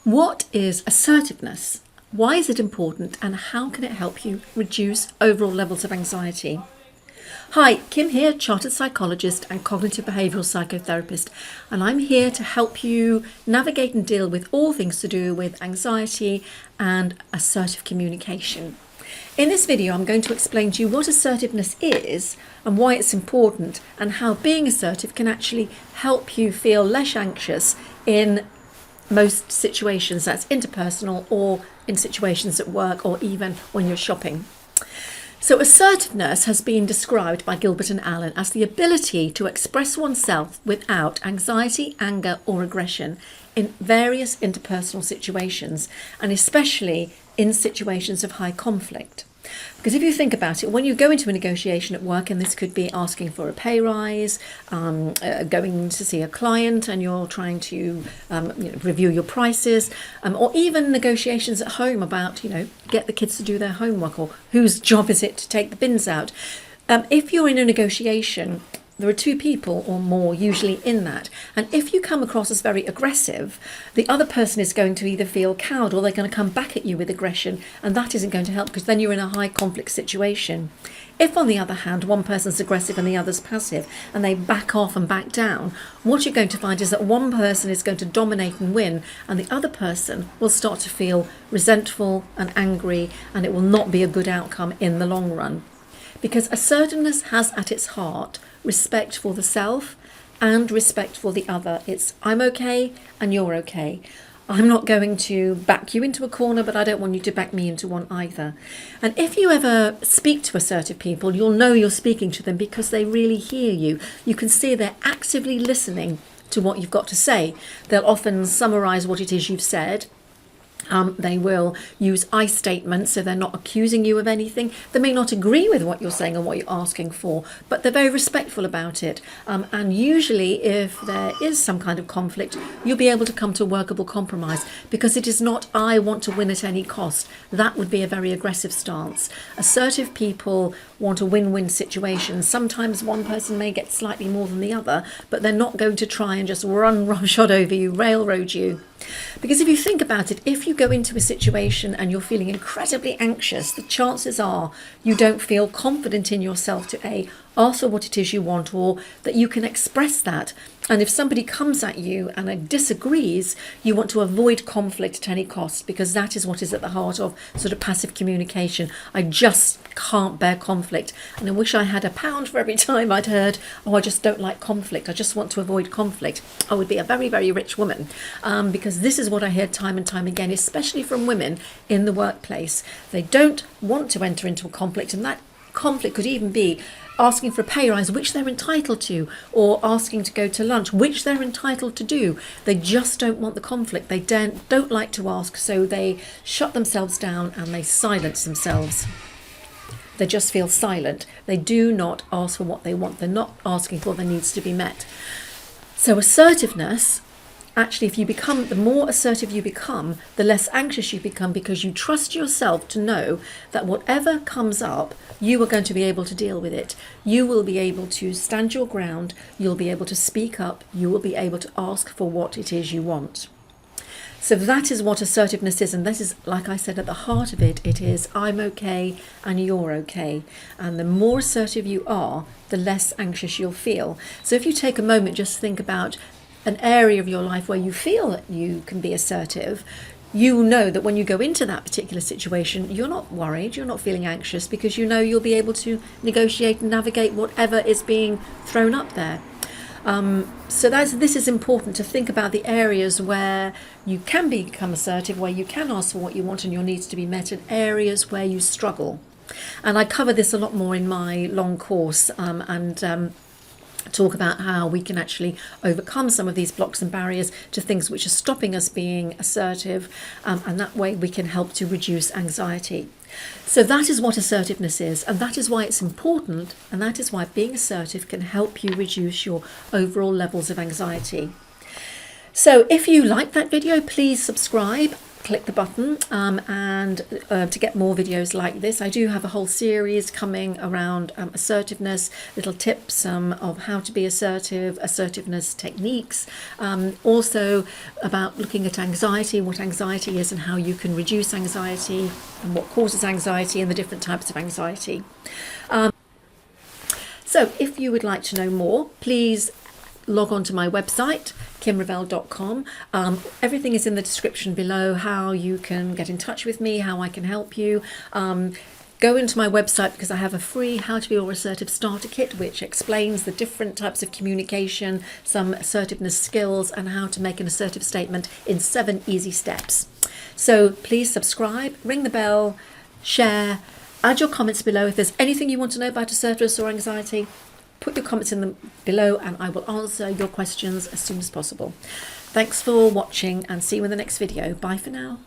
What is assertiveness? Why is it important, and how can it help you reduce overall levels of anxiety? Hi, Kim here, chartered psychologist and cognitive behavioural psychotherapist, and I'm here to help you navigate and deal with all things to do with anxiety and assertive communication. In this video, I'm going to explain to you what assertiveness is and why it's important, and how being assertive can actually help you feel less anxious in most situations, that's interpersonal or in situations at work or even when you're shopping. So assertiveness has been described by Gilbert and Allen as the ability to express oneself without anxiety, anger or aggression in various interpersonal situations, and especially in situations of high conflict. Because if you think about it, when you go into a negotiation at work, and this could be asking for a pay rise, going to see a client and you're trying to review your prices, or even negotiations at home about, get the kids to do their homework, or whose job is it to take the bins out. If you're in a negotiation, there are two people or more usually in that. And if you come across as very aggressive, the other person is going to either feel cowed or they're going to come back at you with aggression. And that isn't going to help, because then you're in a high conflict situation. If, on the other hand, one person's aggressive and the other's passive, and they back off and back down, what you're going to find is that one person is going to dominate and win, and the other person will start to feel resentful and angry, and it will not be a good outcome in the long run. Because assertiveness has at its heart respect for the self and respect for the other. It's I'm okay and you're okay. I'm not going to back you into a corner, but I don't want you to back me into one either. And if you ever speak to assertive people, you'll know you're speaking to them because they really hear you. You can see they're actively listening to what you've got to say. They'll often summarize what it is you've said. They will use I statements, so they're not accusing you of anything. They may not agree with what you're saying and what you're asking for, but they're very respectful about it. And usually, if there is some kind of conflict, you'll be able to come to a workable compromise, because it is not I want to win at any cost. That would be a very aggressive stance. Assertive people want a win-win situation. Sometimes one person may get slightly more than the other, but they're not going to try and just run roughshod over you, railroad you. Because if you think about it, if you go into a situation and you're feeling incredibly anxious, the chances are you don't feel confident in yourself to ask for what it is you want, or that you can express that. And if somebody comes at you and disagrees, you want to avoid conflict at any cost, because that is what is at the heart of sort of passive communication. I just can't bear conflict, and I wish I had £1 for every time I'd heard, oh, I just don't like conflict, I just want to avoid conflict. I would be a very, very rich woman, because this is what I hear time and time again, especially from women in the workplace. They don't want to enter into a conflict, and that conflict could even be asking for a pay rise, which they're entitled to, or asking to go to lunch, which they're entitled to do. They just don't want the conflict. They don't like to ask, so they shut themselves down and they silence themselves. They just feel silent. They do not ask for what they want. They're not asking for their needs to be met. So assertiveness, actually, the more assertive you become, the less anxious you become, because you trust yourself to know that whatever comes up, you are going to be able to deal with it. You will be able to stand your ground. You'll be able to speak up. You will be able to ask for what it is you want. So that is what assertiveness is. And this is, like I said, at the heart of it, it is I'm okay and you're okay. And the more assertive you are, the less anxious you'll feel. So if you take a moment, just think about an area of your life where you feel that you can be assertive. You know that when you go into that particular situation, you're not worried, you're not feeling anxious, because you know you'll be able to negotiate and navigate whatever is being thrown up there. So this is important, to think about the areas where you can become assertive, where you can ask for what you want and your needs to be met, and areas where you struggle. And I cover this a lot more in my long course, and talk about how we can actually overcome some of these blocks and barriers to things which are stopping us being assertive, and that way we can help to reduce anxiety. So that is what assertiveness is, and that is why it's important, and that is why being assertive can help you reduce your overall levels of anxiety. So if you like that video, please subscribe. click the button and to get more videos like this. I do have a whole series coming around assertiveness, little tips of how to be assertive, assertiveness techniques, also about looking at anxiety, what anxiety is and how you can reduce anxiety and what causes anxiety and the different types of anxiety. So if you would like to know more, please log on to my website, kimravel.com. Everything is in the description below, how you can get in touch with me, how I can help you. Go into my website because I have a free How to Be More Assertive starter kit, which explains the different types of communication, some assertiveness skills, and how to make an assertive statement in 7 easy steps. So please subscribe, ring the bell, share, add your comments below. If there's anything you want to know about assertiveness or anxiety, put your comments in below and I will answer your questions as soon as possible. Thanks for watching and see you in the next video. Bye for now.